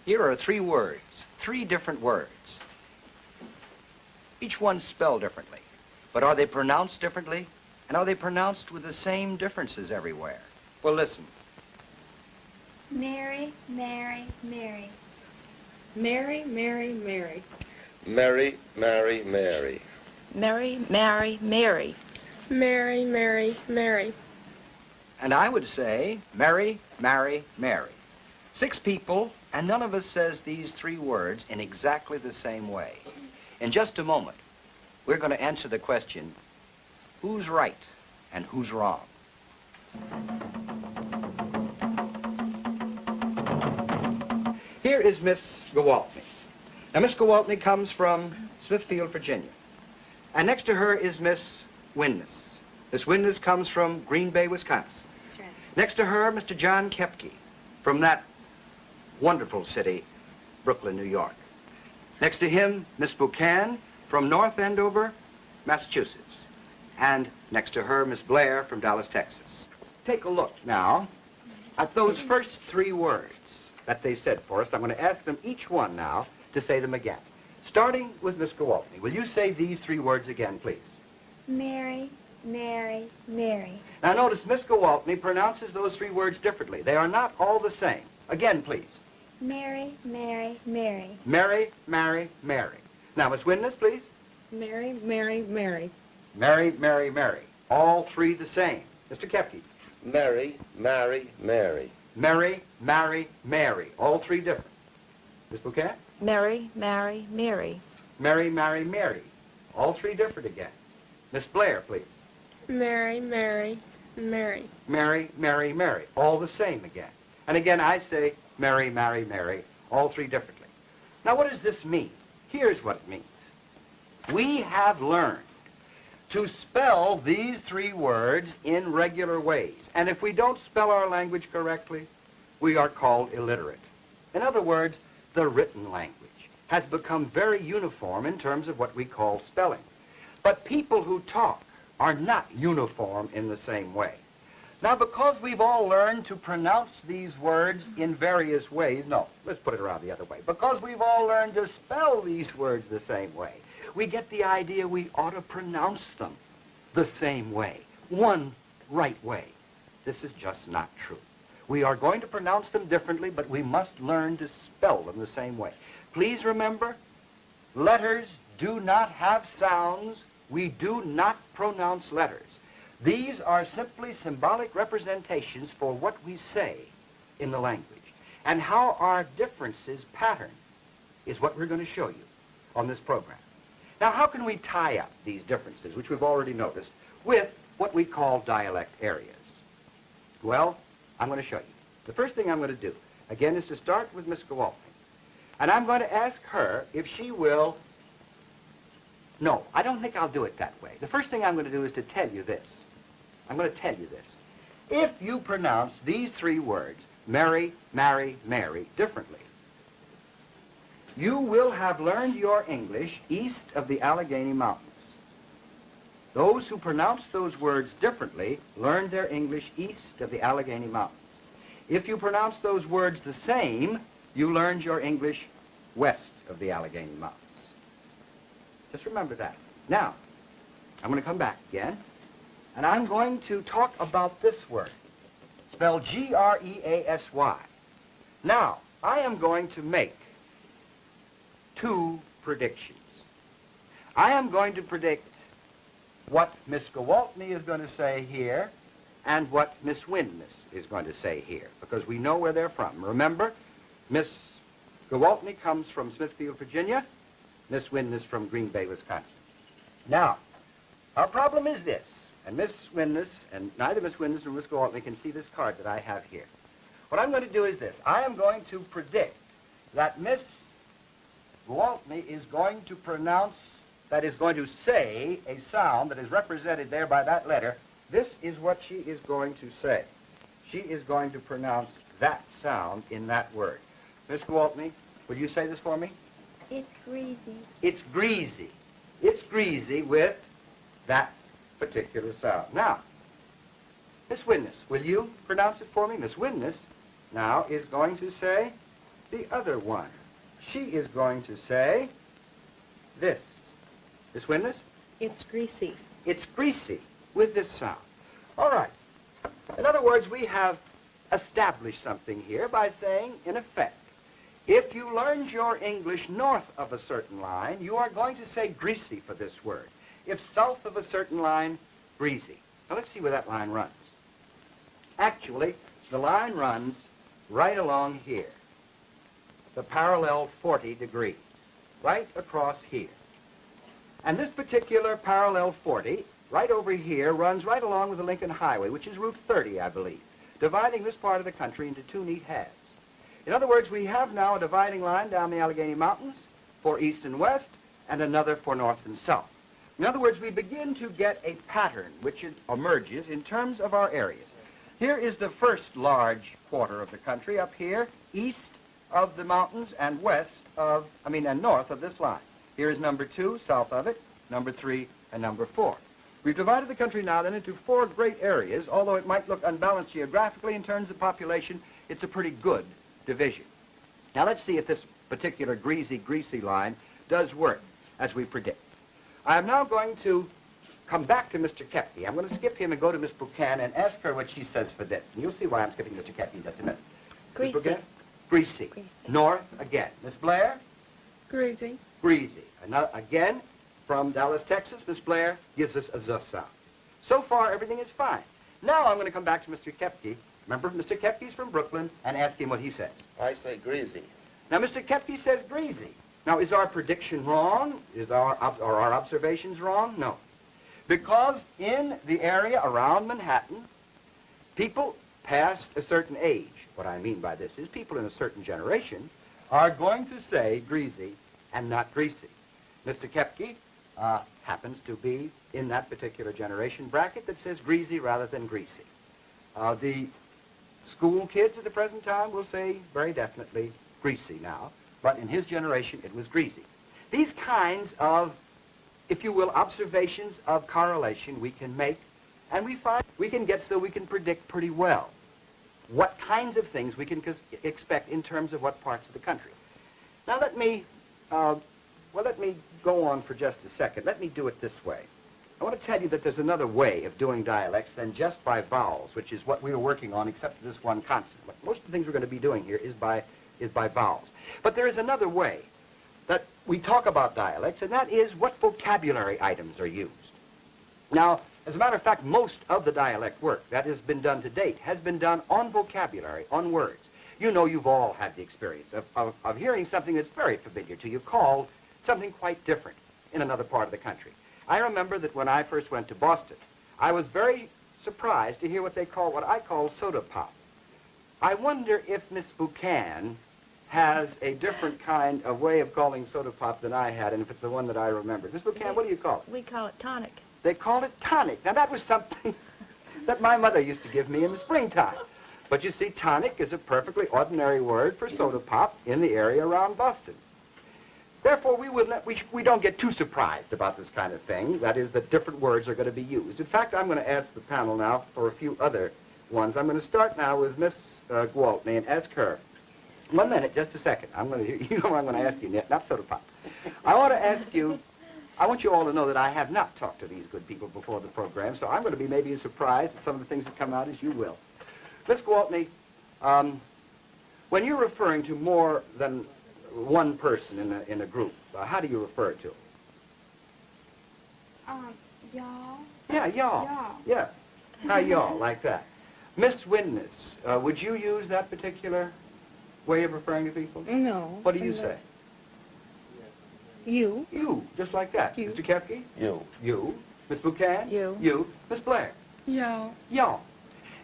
Here are three words, three different words. Each one spelled differently. But are they pronounced differently? And are they pronounced with the same differences everywhere? Well, listen. Mary, Mary, Mary. Mary, Mary, Mary. Mary, Mary, Mary. Mary, Mary, Mary. Mary, Mary, Mary. And I would say Mary, Mary, Mary. 6 people, and none of us says these 3 words in exactly the same way. In just a moment, we're going to answer the question, who's right and who's wrong? Here is Miss Gwaltney. Now, Miss Gwaltney comes from Smithfield, Virginia. And next to her is Miss Windness. Miss Windness comes from Green Bay, Wisconsin. That's right. Next to her, Mr. John Kepke from that wonderful city, Brooklyn, New York. Next to him, Miss Buchan from North Andover, Massachusetts. And next to her, Miss Blair from Dallas, Texas. Take a look now at those first 3 words that they said for us. I'm going to ask them each one now to say them again. Starting with Miss Gwaltney. Will you say these 3 words again, please? Mary, Mary, Mary. Now notice Miss Gwaltney pronounces those 3 words differently. They are not all the same. Again, please. Mary, Mary, Mary. Mary, Mary, Mary. Now, Miss Windness, please. Mary, Mary, Mary. Mary, Mary, Mary. All 3 the same. Mr. Kepke. Mary, Mary, Mary. Mary, Mary, Mary. All 3 different. Miss Buchan? Mary, Mary, Mary. Mary, Mary, Mary. All 3 different again. Miss Blair, please. Mary, Mary, Mary. Mary, Mary, Mary. All the same again. And again, I say Mary, Mary, Mary. All 3 differently. Now, what does this mean? Here's what it means. We have learned to spell these 3 words in regular ways. And if we don't spell our language correctly, we are called illiterate. In other words, the written language has become very uniform in terms of what we call spelling. But people who talk are not uniform in the same way. Now, because we've all learned to pronounce these words in various ways, no, let's put it around the other way. Because we've all learned to spell these words the same way, we get the idea we ought to pronounce them the same way, one right way. This is just not true. We are going to pronounce them differently, but we must learn to spell them the same way. Please remember, letters do not have sounds. We do not pronounce letters. These are simply symbolic representations for what we say in the language. And how our differences pattern is what we're going to show you on this program. Now, how can we tie up these differences, which we've already noticed, with what we call dialect areas? Well, I'm going to show you. The first thing I'm going to do, again, is to start with Miss Gwaltney. And I'm going to ask her if she will... No, I don't think I'll do it that way. The first thing I'm going to do is to tell you this. I'm going to tell you this. If you pronounce these 3 words, Mary, Mary, Mary, differently, you will have learned your English east of the Allegheny Mountains. Those who pronounce those words differently learned their English east of the Allegheny Mountains. If you pronounce those words the same, you learned your English west of the Allegheny Mountains. Just remember that. Now, I'm going to come back again, and I'm going to talk about this word, spelled G-R-E-A-S-Y. Now, I am going to make 2 predictions. I am going to predict what Miss Gwaltney is going to say here and what Miss Windness is going to say here, because we know where they're from. Remember, Miss Gwaltney comes from Smithfield, Virginia, Miss Windness from Green Bay, Wisconsin. Now, our problem is this, and Miss Windness, and neither Miss Windness nor Miss Gwaltney can see this card that I have here. What I'm going to do is this. I am going to predict that Miss Gwaltney is going to pronounce, that is going to say a sound that is represented there by that letter. This is what she is going to say. She is going to pronounce that sound in that word. Miss Gwaltney, will you say this for me? It's greasy. It's greasy. It's greasy with that particular sound. Now, Miss Windness, will you pronounce it for me? Miss Windness now is going to say, the other one. She is going to say this. Miss Witness? It's greasy. It's greasy with this sound. All right. In other words, we have established something here by saying, in effect, if you learned your English north of a certain line, you are going to say greasy for this word. If south of a certain line, greasy. Now let's see where that line runs. Actually, the line runs right along here, the parallel 40 degrees, right across here. And this particular parallel 40, right over here, runs right along with the Lincoln Highway, which is Route 30, I believe, dividing this part of the country into two neat halves. In other words, we have now a dividing line down the Allegheny Mountains for east and west, and another for north and south. In other words, we begin to get a pattern which emerges in terms of our areas. Here is the first large quarter of the country up here, east of the mountains and and north of this line. Here is number 2, south of it, number 3, and number 4. We've divided the country now then into 4 great areas. Although it might look unbalanced geographically in terms of population, it's a pretty good division. Now let's see if this particular greasy line does work as we predict. I am now going to come back to Mr. Kepke. I'm going to skip him and go to Miss Buchanan and ask her what she says for this. And you'll see why I'm skipping Mr. Kepke in just a minute. Greasy. Miss Buchanan? Greasy. North again. Miss Blair? Greasy. Greasy. Again, from Dallas, Texas, Miss Blair gives us a Z sound. So far, everything is fine. Now I'm going to come back to Mr. Kepke. Remember, Mr. Kepke's from Brooklyn, and ask him what he says. I say greasy. Now, Mr. Kepke says greasy. Now, is our prediction wrong? Are our observations wrong? No. Because in the area around Manhattan, people past a certain age, what I mean by this is people in a certain generation, are going to say greasy and not greasy. Mr. Kepke happens to be in that particular generation bracket that says greasy rather than greasy. The school kids at the present time will say very definitely greasy now, but in his generation it was greasy. These kinds of, if you will, observations of correlation we can make, and we find we can get so we can predict pretty well what kinds of things we can expect in terms of what parts of the country. Now let me go on for just a second. Let me do it this way. I want to tell you that there's another way of doing dialects than just by vowels, which is what we were working on except for this one consonant. Most of the things we're going to be doing here is by vowels. But there is another way that we talk about dialects, and that is what vocabulary items are used. Now, as a matter of fact, most of the dialect work that has been done to date has been done on vocabulary, on words. You know, you've all had the experience of hearing something that's very familiar to you called something quite different in another part of the country. I remember that when I first went to Boston, I was very surprised to hear what I call soda pop. I wonder if Miss Buchanan has a different kind of way of calling soda pop than I had, and if it's the one that I remembered. Miss Buchanan, what do you call it? We call it tonic. They call it tonic. Now, that was something that my mother used to give me in the springtime. But you see, tonic is a perfectly ordinary word for soda pop in the area around Boston. Therefore, we don't get too surprised about this kind of thing. That is, that different words are going to be used. In fact, I'm going to ask the panel now for a few other ones. I'm going to start now with Miss Gwaltney and ask her. 1 minute, just a second. You know what I'm going to ask you, not soda pop. I want you all to know that I have not talked to these good people before the program, so I'm going to be maybe as surprised at some of the things that come out as you will. Miss Gwaltney, when you're referring to more than one person in a group, how do you refer to? Y'all. Yeah, y'all. Y'all. Yeah. How y'all, like that. Miss Witness, would you use that particular way of referring to people? No. What do you say? You. You, just like that. You. Mr. Kepke? You. You. Miss Buchanan? You. You. Miss Blair? Y'all. Y'all.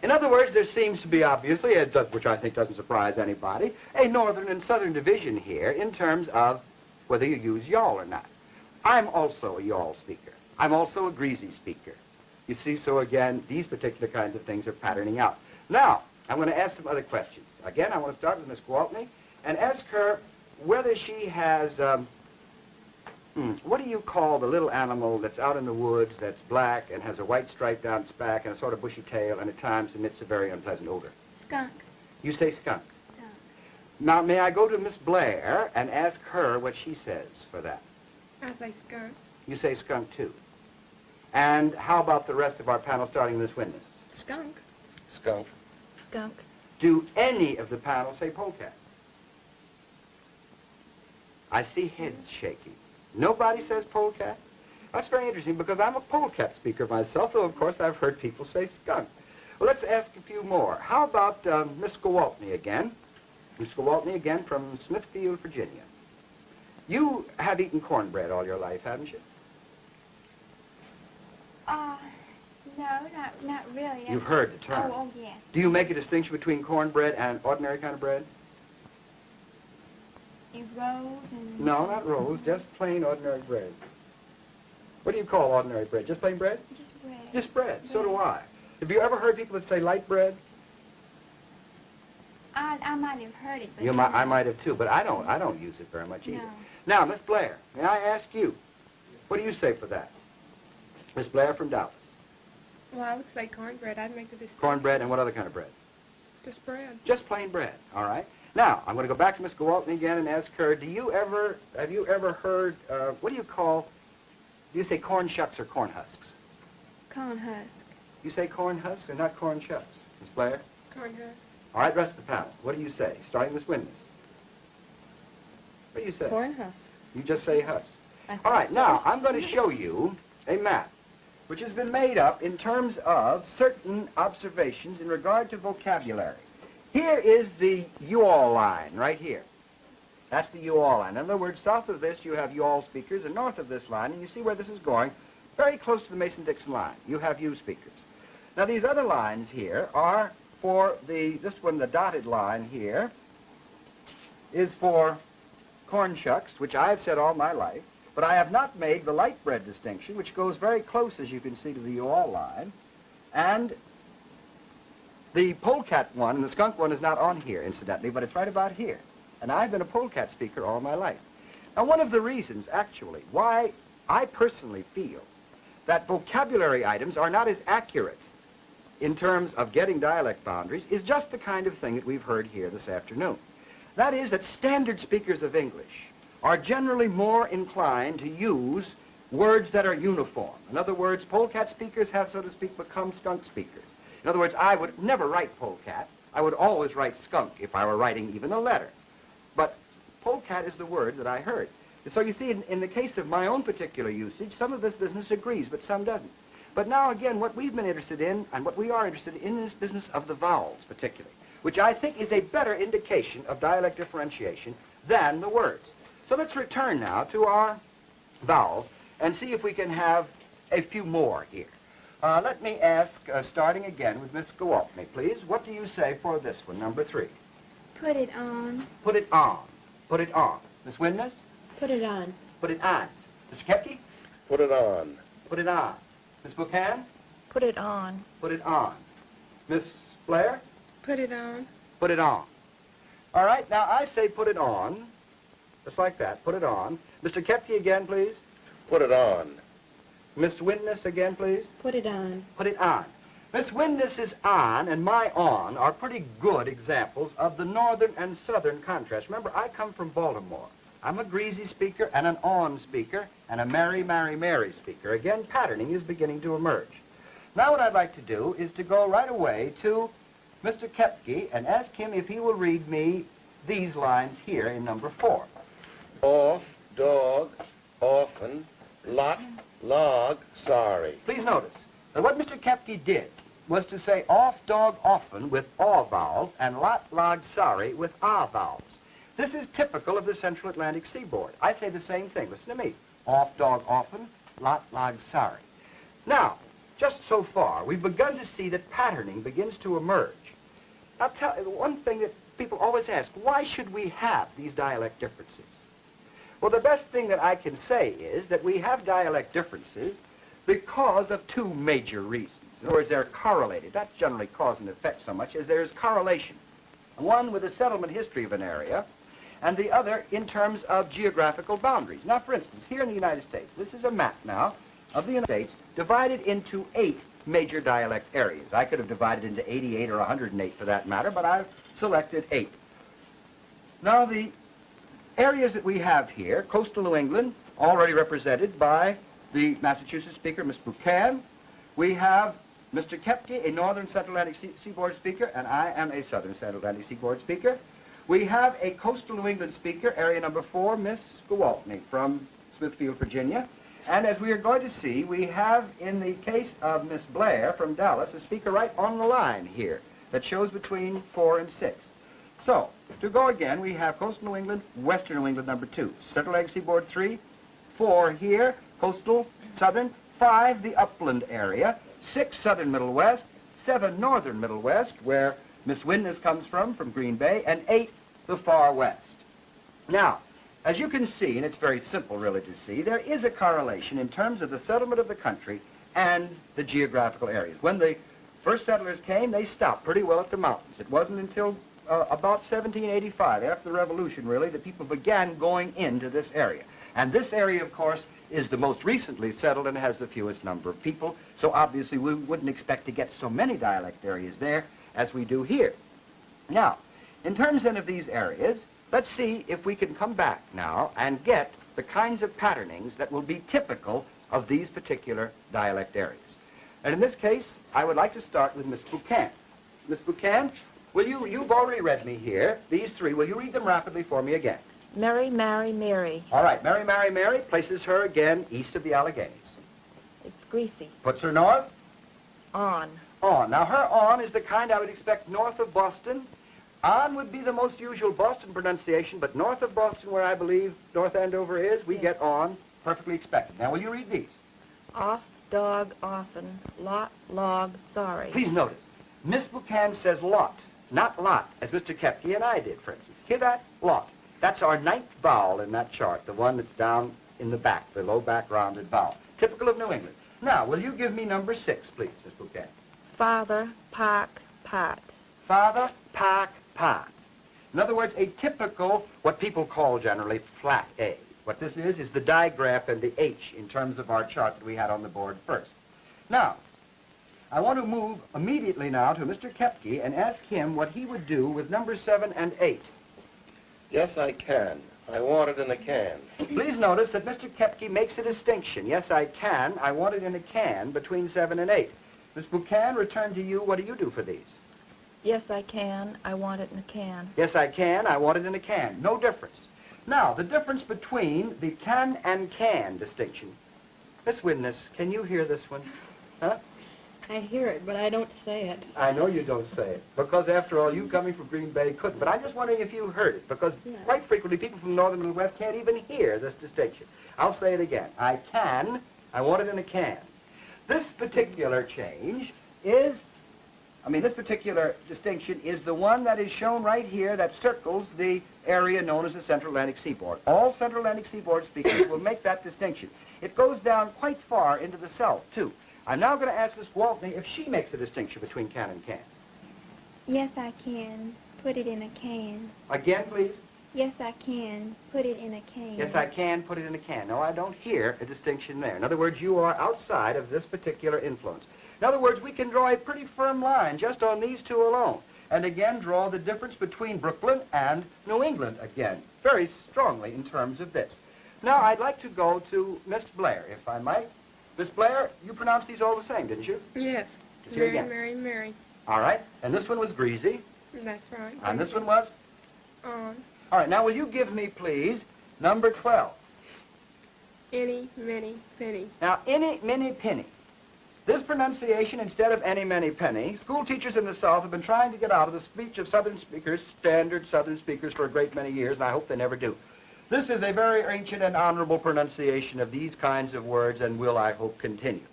In other words, there seems to be, obviously, which I think doesn't surprise anybody, a northern and southern division here in terms of whether you use y'all or not. I'm also a y'all speaker. I'm also a greasy speaker. You see, so again, these particular kinds of things are patterning out. Now, I'm going to ask some other questions. Again, I want to start with Miss Gwaltney and ask her whether she has, what do you call the little animal that's out in the woods that's black and has a white stripe down its back and a sort of bushy tail and at times emits a very unpleasant odor? Skunk. You say skunk. Skunk. Now, may I go to Miss Blair and ask her what she says for that? I say skunk. You say skunk, too. And how about the rest of our panel, starting with Miss Witness? Skunk. Skunk. Skunk. Do any of the panel say polecat? I see heads shaking. Nobody says polecat? That's very interesting because I'm a polecat speaker myself, though of course I've heard people say skunk. Well, let's ask a few more. How about Miss Gowaltney again? Miss Gowaltney again from Smithfield, Virginia. You have eaten cornbread all your life, haven't you? No, not really. You've heard the term. Oh, yes. Do you make a distinction between cornbread and ordinary kind of bread? You rolls and... No, not rolls, just plain ordinary bread. What do you call ordinary bread? Just plain bread? Just bread. Just bread. So do I. Have you ever heard people that say light bread? I might have heard it, but... I might have too, but I don't use it very much either. No. Now, Miss Blair, may I ask you, what do you say for that? Miss Blair from Dallas. Well, I would say cornbread. I'd make the distinction. Cornbread and what other kind of bread? Just bread. Just plain bread, all right? Now, I'm going to go back to Miss Gowaltney again and ask her, have you ever heard, what do you say corn shucks or corn husks? Corn husk. You say corn husks and not corn shucks. Miss Blair? Corn husk. All right, rest of the panel. What do you say? Starting with Witness. What do you say? Corn husk. You just say husk. I All right, think now I'm going to show you a map which has been made up in terms of certain observations in regard to vocabulary. Here is the you-all line right here. That's the you-all line. In other words, south of this you have you-all speakers, and north of this line, and you see where this is going, very close to the Mason-Dixon line, you have you speakers. Now these other lines here are for this one, the dotted line here, is for corn shucks, which I've said all my life, but I have not made the light bread distinction, which goes very close, as you can see, to the you-all line. And the polecat one and the skunk one is not on here, incidentally, but it's right about here. And I've been a polecat speaker all my life. Now, one of the reasons, actually, why I personally feel that vocabulary items are not as accurate in terms of getting dialect boundaries is just the kind of thing that we've heard here this afternoon. That is that standard speakers of English are generally more inclined to use words that are uniform. In other words, polecat speakers have, so to speak, become skunk speakers. In other words, I would never write polecat. I would always write skunk if I were writing even a letter. But polecat is the word that I heard. And so you see, in the case of my own particular usage, some of this business agrees, but some doesn't. But now again, what we've been interested in, and what we are interested in this business of the vowels particularly, which I think is a better indication of dialect differentiation than the words. So let's return now to our vowels and see if we can have a few more here. Let me ask, starting again with Miss Gowaltney, please. What do you say for this one, number 3? Put it on. Put it on. Put it on. Miss Witness? Put it on. Put it on. Mr. Kepke? Put it on. Put it on. Miss Buchan? Put it on. Put it on. Miss Blair? Put it on. Put it on. All right, now I say put it on, just like that, put it on. Mr. Kepke again, please. Put it on. Miss Witness again, please. Put it on. Put it on. Miss Witness's on and my on are pretty good examples of the northern and southern contrast. Remember, I come from Baltimore. I'm a greasy speaker and an on speaker and a Mary, Mary, Mary speaker. Again, patterning is beginning to emerge. Now what I'd like to do is to go right away to Mr. Kepke and ask him if he will read me these lines here in number 4. Off, dog, often, lot, log, sorry. Please notice that what Mr. Kepke did was to say off, dog, often with aw vowels and lot, log, sorry with ah vowels. This is typical of the Central Atlantic seaboard. I say the same thing. Listen to me. Off, dog, often, lot, log, sorry. Now, just so far, we've begun to see that patterning begins to emerge. Now, one thing that people always ask, why should we have these dialect differences? Well, the best thing that I can say is that we have dialect differences because of 2 major reasons. In other words, they're correlated. Not generally cause and effect so much as there's correlation. One with the settlement history of an area, and the other in terms of geographical boundaries. Now, for instance, here in the United States, this is a map now of the United States divided into 8 major dialect areas. I could have divided into 88 or 108 for that matter, but I've selected 8. Now, the areas that we have here, coastal New England, already represented by the Massachusetts speaker, Miss Buchan. We have Mr. Kepke, a northern Central Atlantic Seaboard speaker, and I am a southern Central Atlantic Seaboard speaker. We have a coastal New England speaker, area number 4, Miss Gwaltney from Smithfield, Virginia. And as we are going to see, we have, in the case of Miss Blair from Dallas, a speaker right on the line here that shows between 4 and 6. So, to go again, we have coastal New England, western New England number 2, Central Atlantic Seaboard 3, 4 here, coastal, southern, 5 the upland area, 6 southern Middle West, 7 northern Middle West, where Miss Witness comes from Green Bay, and 8 the far west. Now, as you can see, and it's very simple really to see, there is a correlation in terms of the settlement of the country and the geographical areas. When the first settlers came, they stopped pretty well at the mountains. It wasn't until about 1785, after the Revolution really, that people began going into this area. And this area, of course, is the most recently settled and has the fewest number of people, so obviously we wouldn't expect to get so many dialect areas there as we do here. Now, in terms then of these areas, let's see if we can come back now and get the kinds of patternings that will be typical of these particular dialect areas. And in this case, I would like to start with Miss Buchan. Miss Buchan, you've already read me here, these 3, will you read them rapidly for me again? Mary, Mary, Mary. All right, Mary, Mary, Mary places her again east of the Alleghenies. It's greasy. Puts her north? On. On. Now, her on is the kind I would expect north of Boston. On would be the most usual Boston pronunciation, but north of Boston, where I believe North Andover is, we get on, perfectly expected. Now, will you read these? Off, dog, often, lot, log, sorry. Please notice, Miss Buchan says lot, not lot, as Mr. Kepke and I did, for instance. Hear that? Lot. That's our 9th vowel in that chart, the one that's down in the back, the low back rounded vowel, typical of New England. Now, will you give me number 6, please, Miss Buchan? Father, pack, pat. Father, pack, pot. In other words, a typical, what people call generally, flat A. What this is the digraph and the H in terms of our chart that we had on the board first. Now, I want to move immediately now to Mr. Kepke and ask him what he would do with number 7 and 8. Yes, I can. I want it in a can. Please notice that Mr. Kepke makes a distinction. Yes, I can. I want it in a can between 7 and 8. Miss Buchan, return to you. What do you do for these? Yes, I can. I want it in a can. Yes, I can. I want it in a can. No difference. Now, the difference between the can and can distinction. Miss Witness, can you hear this one? Huh? I hear it, but I don't say it. I know you don't say it, because after all, you coming from Green Bay couldn't. But I'm just wondering if you heard it, because quite frequently people from northern Middle West can't even hear this distinction. I'll say it again. I can. I want it in a can. This particular change is, this particular distinction is the one that is shown right here that circles the area known as the Central Atlantic Seaboard. All Central Atlantic Seaboard speakers will make that distinction. It goes down quite far into the south, too. I'm now going to ask Miss Gwaltney if she makes a distinction between can and can. Yes, I can. Put it in a can. Again, please. Yes, I can. Put it in a can. Yes, I can put it in a can. No, I don't hear a distinction there. In other words, you are outside of this particular influence. In other words, we can draw a pretty firm line just on these 2 alone. And again, draw the difference between Brooklyn and New England again, very strongly in terms of this. Now, I'd like to go to Miss Blair, if I might. Miss Blair, you pronounced these all the same, didn't you? Yes. Let's hear it Mary, again. Mary, Mary. All right. And this one was greasy. That's right. And this one was? On. All right. Now, will you give me, please, number 12? Any, many, penny. Now, any, many, penny. This pronunciation, instead of any, many, penny, school teachers in the South have been trying to get out of the speech of Southern speakers, standard Southern speakers, for a great many years, and I hope they never do. This is a very ancient and honorable pronunciation of these kinds of words and will, I hope, continue.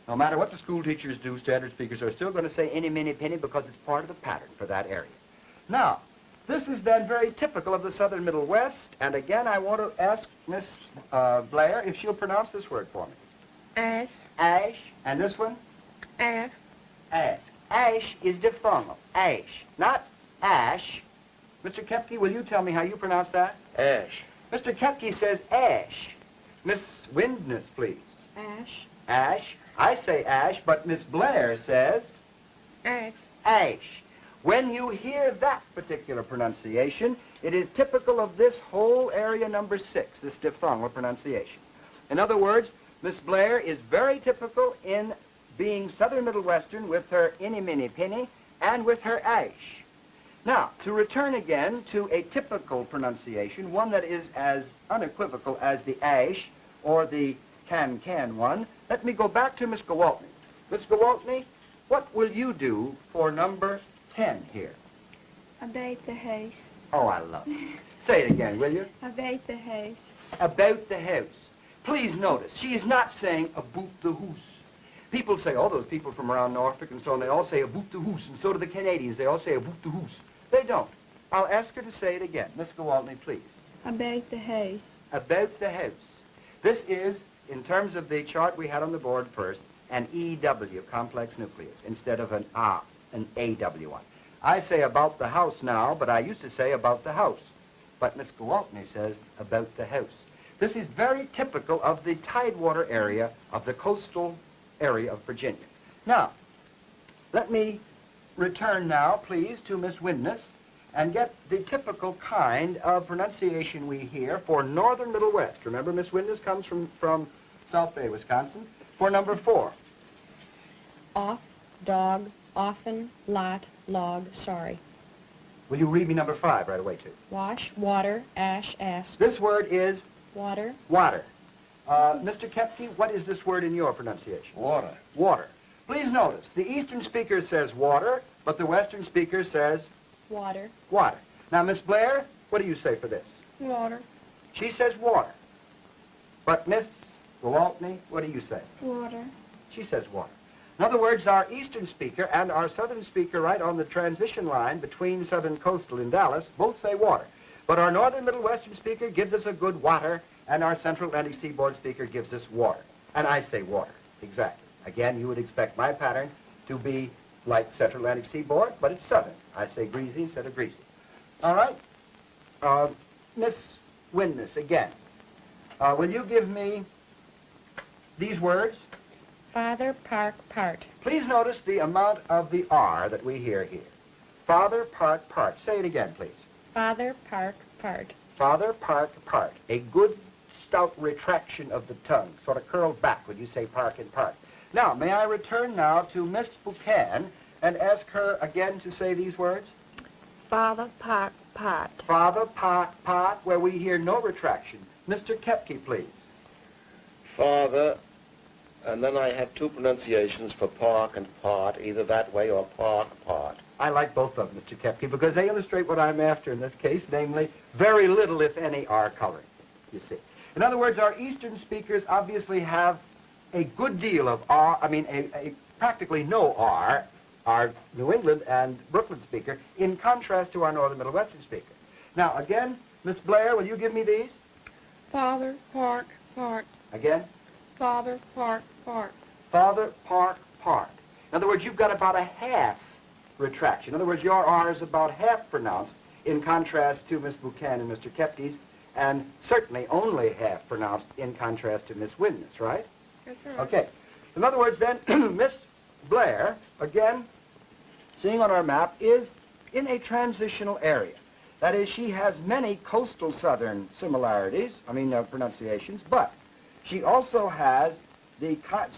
No matter what the school teachers do, standard speakers are still going to say any, many, penny because it's part of the pattern for that area. Now, this is then very typical of the Southern Middle West, and again, I want to ask Miss Blair if she'll pronounce this word for me. Ash. Ash. And this one? Ash. Ask. Ash is diphthongal. Ash. Not ash. Mr. Kepke, will you tell me how you pronounce that? Ash. Mr. Kepke says ash. Miss Windness, please. Ash. Ash. I say ash, but Miss Blair says Ash. ash. When you hear that particular pronunciation, it is typical of this whole area number 6, this diphthongal pronunciation. In other words, Miss Blair is very typical in being Southern Middle Western with her inny, minny, pinny, and with her ash. Now, to return again to a typical pronunciation, one that is as unequivocal as the ash or the can one, let me go back to Miss Gwaltney. Miss Gwaltney, what will you do for number 10 here? About the house. Oh, I love it. Say it again, will you? About the house. About the house. Please notice, she is not saying about the house. People say, oh, those people from around Norfolk and so on, they all say about the house, and so do the Canadians. They all say about the house. They don't. I'll ask her to say it again. Miss Gwaltney, please. About the house. About the house. This is, in terms of the chart we had on the board first, an EW, complex nucleus, instead of an AW1. I say about the house now, but I used to say about the house. But Miss Gwaltney says about the house. This is very typical of the tidewater area of the coastal area of Virginia. Now, let me return now, please, to Miss Windness and get the typical kind of pronunciation we hear for northern Middle West. Remember, Miss Windness comes from South Bay, Wisconsin, for number 4. Off, dog, often, lot, log, sorry. Will you read me number 5 right away, too? Wash, water, ash, ask. This word is? Water. Water. Mr. Kepke, what is this word in your pronunciation? Water. Water. Please notice, the eastern speaker says water, but the western speaker says? Water. Water. Now, Miss Blair, what do you say for this? Water. She says water. But Miss Gwaltney, what do you say? Water. She says water. In other words, our eastern speaker and our southern speaker right on the transition line between southern coastal and Dallas both say water. But our northern middle western speaker gives us a good water, and our central Atlantic seaboard speaker gives us water. And I say water, exactly. Again, you would expect my pattern to be like central Atlantic seaboard, but it's southern. I say greasy instead of greasy. All right? Miss Windness, again. Will you give me these words? Father, park, part. Please notice the amount of the R that we hear here. Father, park, part. Say it again, please. Father, park, part. Father, park, part. A good, stout retraction of the tongue, sort of curled back when you say park and part. Now, may I return now to Miss Buchan and ask her again to say these words? Father, park, part. Father, park, part, where we hear no retraction. Mr. Kepke, please. Father, and then I have 2 pronunciations for park and part, either that way or park, part. I like both of them, Mr. Kepke, because they illustrate what I'm after in this case, namely, very little, if any, R coloring, you see. In other words, our eastern speakers obviously have a good deal of R, practically no R, our New England and Brooklyn speaker, in contrast to our northern middle western speaker. Now, again, Miss Blair, will you give me these? Father, park, part. Again? Father, park, part. Father, park, part. In other words, you've got about a half retraction. In other words, your R is about half pronounced in contrast to Miss Buchan and Mr. Kepke's, and certainly only half pronounced in contrast to Miss Windness, right? That's right. Okay. In other words, then, Miss Blair, again, seeing on our map, is in a transitional area. That is, she has many coastal southern similarities, pronunciations, but she also has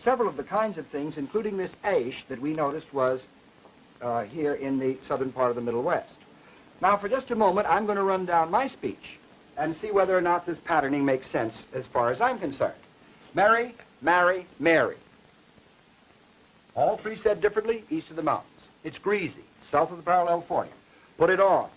several of the kinds of things, including this ash that we noticed was here in the southern part of the Middle West. Now, for just a moment, I'm going to run down my speech and see whether or not this patterning makes sense as far as I'm concerned. Marry, marry, marry. All 3 said differently, east of the mountains. It's greasy, south of the parallel 40. Put it on.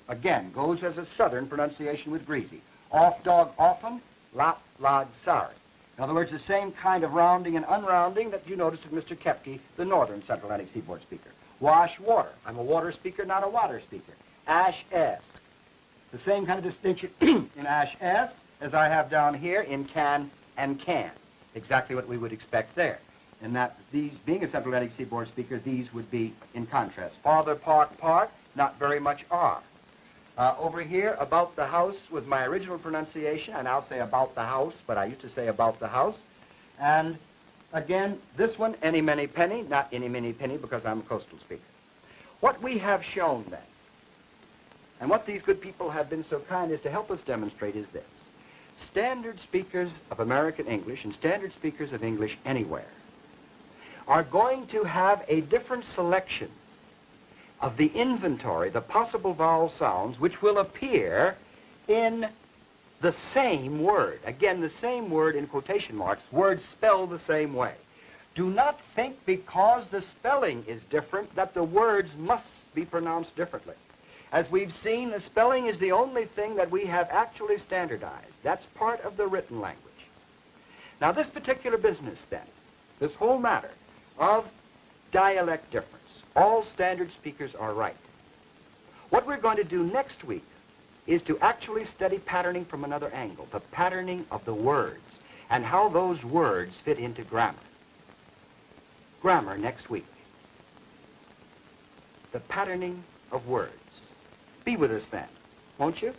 Again, goes as a southern pronunciation with greasy. Off, dog, often, lot, log, sorry. In other words, the same kind of rounding and unrounding that you noticed in Mr. Kepke, the northern Central Atlantic seaboard speaker. Wash, water. I'm a water speaker, not a water speaker. Ash, ask. The same kind of distinction in ash, ask as I have down here in can and can. Exactly what we would expect there. And that these, being a Central Atlantic seaboard speaker, these would be in contrast. Father, park, park, not very much R. Over here, about the house was my original pronunciation, and I'll say about the house, but I used to say about the house. And again, this one, any, many, penny, not any, many, penny, because I'm a coastal speaker. What we have shown then, and what these good people have been so kind as to help us demonstrate is this. Standard speakers of American English and standard speakers of English anywhere are going to have a different selection of the inventory, the possible vowel sounds, which will appear in the same word. Again, the same word in quotation marks, words spelled the same way. Do not think because the spelling is different that the words must be pronounced differently. As we've seen, the spelling is the only thing that we have actually standardized. That's part of the written language. Now, this particular business, then, this whole matter of dialect difference, all standard speakers are right. What we're going to do next week is to actually study patterning from another angle, the patterning of the words, and how those words fit into grammar. Grammar next week. The patterning of words. Be with us then, won't you?